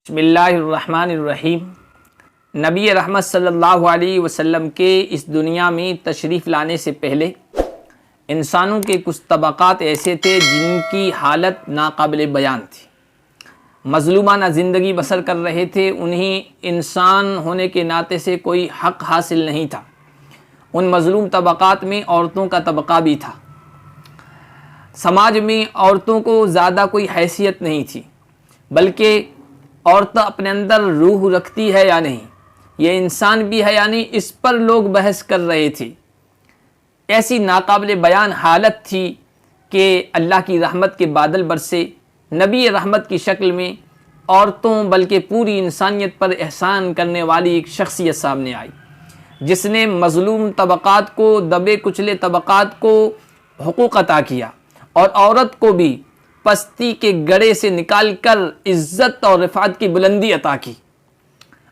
بسم اللہ الرحمن الرحیم۔ نبی رحمت صلی اللہ علیہ وسلم کے اس دنیا میں تشریف لانے سے پہلے انسانوں کے کچھ طبقات ایسے تھے جن کی حالت ناقابل بیان تھی، مظلومانہ زندگی بسر کر رہے تھے، انہیں انسان ہونے کے ناطے سے کوئی حق حاصل نہیں تھا۔ ان مظلوم طبقات میں عورتوں کا طبقہ بھی تھا۔ سماج میں عورتوں کو زیادہ کوئی حیثیت نہیں تھی، بلکہ عورت اپنے اندر روح رکھتی ہے یا نہیں، یہ انسان بھی ہے یا نہیں، اس پر لوگ بحث کر رہے تھے۔ ایسی ناقابل بیان حالت تھی کہ اللہ کی رحمت کے بادل برسے، نبی رحمت کی شکل میں عورتوں بلکہ پوری انسانیت پر احسان کرنے والی ایک شخصیت سامنے آئی، جس نے مظلوم طبقات کو، دبے کچلے طبقات کو حقوق عطا کیا اور عورت کو بھی پستی کے گڑھے سے نکال کر عزت اور رفعت کی بلندی عطا کی۔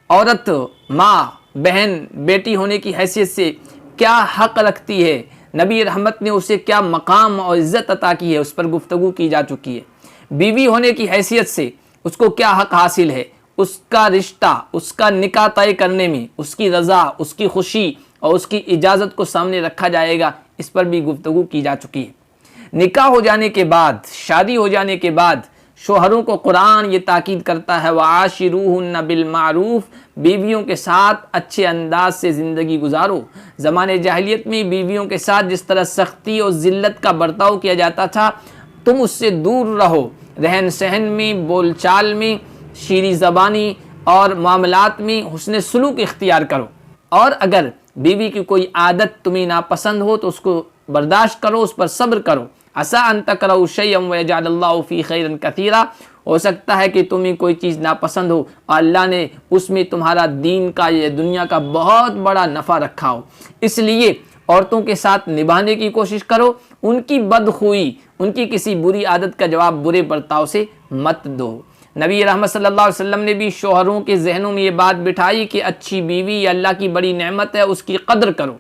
عورت ماں، بہن، بیٹی ہونے کی حیثیت سے کیا حق رکھتی ہے، نبی رحمت نے اسے کیا مقام اور عزت عطا کی ہے، اس پر گفتگو کی جا چکی ہے۔ بیوی ہونے کی حیثیت سے اس کو کیا حق حاصل ہے، اس کا رشتہ، اس کا نکاح طے کرنے میں اس کی رضا، اس کی خوشی اور اس کی اجازت کو سامنے رکھا جائے گا، اس پر بھی گفتگو کی جا چکی ہے۔ نکاح ہو جانے کے بعد، شادی ہو جانے کے بعد شوہروں کو قرآن یہ تاکید کرتا ہے وَعَاشِرُوهُنَّ بِالْمَعْرُوفِ، بیویوں کے ساتھ اچھے انداز سے زندگی گزارو۔ زمانے جاہلیت میں بیویوں کے ساتھ جس طرح سختی اور ذلت کا برتاؤ کیا جاتا تھا، تم اس سے دور رہو، رہن سہن میں، بول چال میں، شیریں زبانی اور معاملات میں حسن سلوک اختیار کرو، اور اگر بیوی کی کوئی عادت تمہیں ناپسند ہو تو اس کو برداشت کرو، اس پر صبر کرو۔ عسیٰ ان تکرہوا شیئا ویجعل اللہ فیہ خیرا کثیرا، ہو سکتا ہے کہ تمہیں کوئی چیز ناپسند ہو اور اللہ نے اس میں تمہارا دین کا یا دنیا کا بہت بڑا نفع رکھا ہو، اس لیے عورتوں کے ساتھ نبھانے کی کوشش کرو، ان کی بدخوئی، ان کی کسی بری عادت کا جواب برے برتاؤ سے مت دو۔ نبی رحمت صلی اللہ علیہ وسلم نے بھی شوہروں کے ذہنوں میں یہ بات بٹھائی کہ اچھی بیوی یہ اللہ کی بڑی نعمت ہے، اس کی قدر کرو۔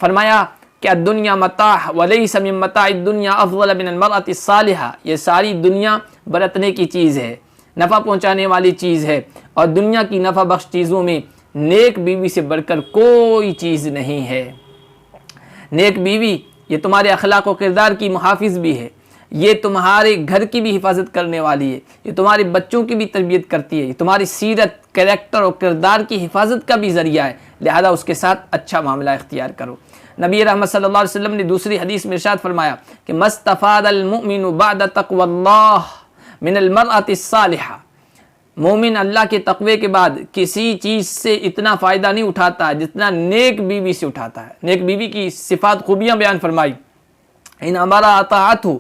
فرمایا کہ الدنیا متاع ولیس من متاع الدنیا افضل من المرأة الصالحہ، یہ ساری دنیا برتنے کی چیز ہے، نفع پہنچانے والی چیز ہے، اور دنیا کی نفع بخش چیزوں میں نیک بیوی سے بڑھ کر کوئی چیز نہیں ہے۔ نیک بیوی یہ تمہارے اخلاق و کردار کی محافظ بھی ہے، یہ تمہارے گھر کی بھی حفاظت کرنے والی ہے، یہ تمہارے بچوں کی بھی تربیت کرتی ہے، یہ تمہاری سیرت، کریکٹر اور کردار کی حفاظت کا بھی ذریعہ ہے، لہذا اس کے ساتھ اچھا معاملہ اختیار کرو۔ نبی رحمت صلی اللہ علیہ وسلم نے دوسری حدیث میں ارشاد فرمایا کہ مستفاد المؤمن بعد تقوی اللہ من المرأة الصالحہ، مومن اللہ کے تقوی کے بعد کسی چیز سے اتنا فائدہ نہیں اٹھاتا ہے جتنا نیک بیوی سے اٹھاتا ہے۔ نیک بیوی کی صفات خوبیاں بیان فرمائی، ان امارا اطاعتہ،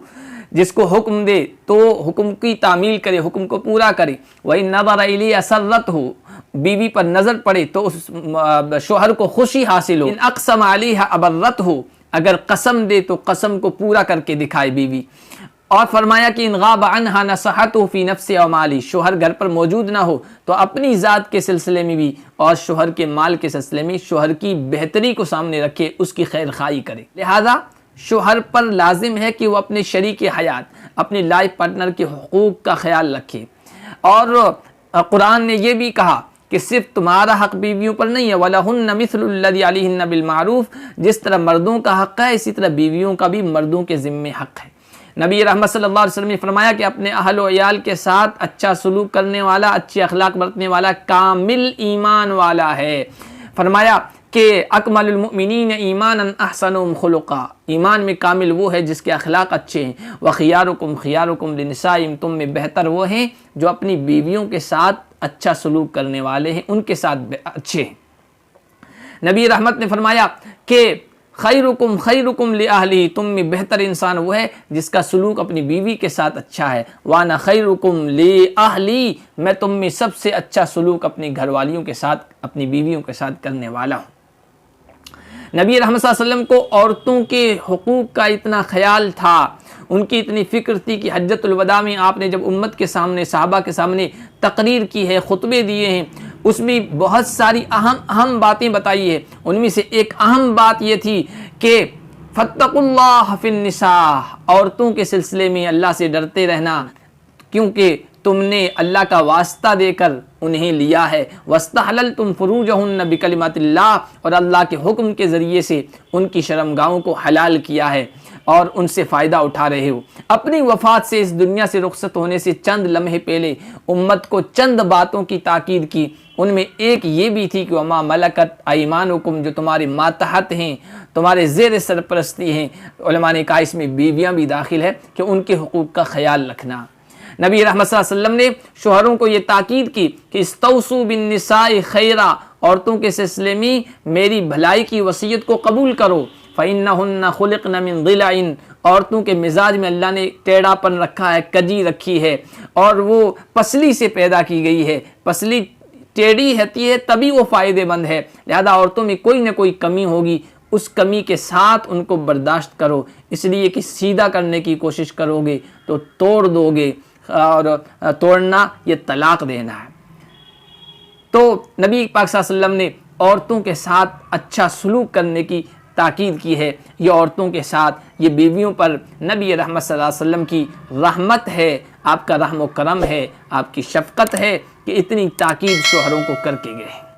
جس کو حکم دے تو حکم کی تعمیل کرے، حکم کو پورا کرے، وَإِن نَظَرَ إِلَيْهَا سَرَّتْهُ، بیوی پر نظر پڑے تو اس شوہر کو خوشی حاصل ہو، ان اقسم علیہا ابرتہ، اگر قسم دے تو قسم کو پورا کر کے دکھائے بیوی۔ اور فرمایا کہ ان غاب عنہا نصحتہ فی نفس و مالی، شوہر گھر پر موجود نہ ہو تو اپنی ذات کے سلسلے میں بھی اور شوہر کے مال کے سلسلے میں شوہر کی بہتری کو سامنے رکھے، اس کی خیر خواہی کرے۔ لہذا شوہر پر لازم ہے کہ وہ اپنے شریک حیات، اپنے لائف پارٹنر کے حقوق کا خیال رکھے، اور قرآن نے یہ بھی کہا کہ صرف تمہارا حق بیویوں پر نہیں ہے، وَلَهُنَّ مِثْلُ الَّذِي عَلَيْهِنَّ بِالْمَعْرُوفِ، جس طرح مردوں کا حق ہے اسی طرح بیویوں کا بھی مردوں کے ذمے حق ہے۔ نبی رحمت صلی اللہ علیہ وسلم نے فرمایا کہ اپنے اہل و عیال کے ساتھ اچھا سلوک کرنے والا، اچھے اخلاق برتنے والا کامل ایمان والا ہے۔ فرمایا کہ اکمل المؤمنین ایمانا احسنهم خلقا، ایمان میں کامل وہ ہے جس کے اخلاق اچھے ہیں۔ وخیارکم خیارکم لنسائہم، تم میں بہتر وہ ہیں جو اپنی بیویوں کے ساتھ اچھا سلوک کرنے والے ہیں، ان کے ساتھ اچھے ہیں۔ نبی رحمت نے فرمایا کہ خیرکم خیرکم لأہلہ، تم میں بہتر انسان وہ ہے جس کا سلوک اپنی بیوی کے ساتھ اچھا ہے۔ وانا خیرکم لأہلی، میں تم میں سب سے اچھا سلوک اپنی گھر والیوں کے ساتھ، اپنی بیویوں کے ساتھ کرنے والا ہوں۔ نبی رحمت صلی اللہ علیہ وسلم کو عورتوں کے حقوق کا اتنا خیال تھا، ان کی اتنی فکر تھی کہ حجۃ الوداع میں آپ نے جب امت کے سامنے، صحابہ کے سامنے تقریر کی ہے، خطبے دیے ہیں، اس میں بہت ساری اہم باتیں بتائی ہے۔ ان میں سے ایک اہم بات یہ تھی کہ فاتقوا اللہ فی النساء، عورتوں کے سلسلے میں اللہ سے ڈرتے رہنا، کیونکہ تم نے اللہ کا واسطہ دے کر انہیں لیا ہے، وَاسْتَحْلَلْتُمْ فُرُوجَهُنَّ بِكَلِمَاتِ اللَّهِ، اور اللہ کے حکم کے ذریعے سے ان کی شرمگاہوں کو حلال کیا ہے اور ان سے فائدہ اٹھا رہے ہو۔ اپنی وفات سے اس دنیا سے رخصت ہونے سے چند لمحے پہلے امت کو چند باتوں کی تاکید کی، ان میں ایک یہ بھی تھی کہ وَمَا مَلَكَتْ أَيْمَانُكُمْ، جو تمہارے ماتحت ہیں، تمہارے زیر سرپرستی ہیں۔ علماء نے کہا اس میں بیویاں بھی داخل ہے کہ ان کے حقوق کا خیال رکھنا۔ نبی رحمت صلی اللہ علیہ وسلم نے شوہروں کو یہ تاکید کی کہ استوصوا بالنساء خیرا، عورتوں کے سلسلے میں میری بھلائی کی وصیت کو قبول کرو، فإنہن خلقن من ضلع، عورتوں کے مزاج میں اللہ نے ٹیڑھا پن رکھا ہے، کجی رکھی ہے، اور وہ پسلی سے پیدا کی گئی ہے۔ پسلی ٹیڑھی ہوتی ہے تبھی وہ فائدے مند ہے، لہذا عورتوں میں کوئی نہ کوئی کمی ہوگی، اس کمی کے ساتھ ان کو برداشت کرو، اس لیے کہ سیدھا کرنے کی کوشش کرو گے تو توڑ دو گے، اور توڑنا یہ طلاق دینا ہے۔ تو نبی پاک صلی اللہ علیہ وسلم نے عورتوں کے ساتھ اچھا سلوک کرنے کی تاکید کی ہے۔ یہ عورتوں کے ساتھ، یہ بیویوں پر نبی رحمت صلی اللہ علیہ وسلم کی رحمت ہے، آپ کا رحم و کرم ہے، آپ کی شفقت ہے کہ اتنی تاکید شوہروں کو کر کے گئے۔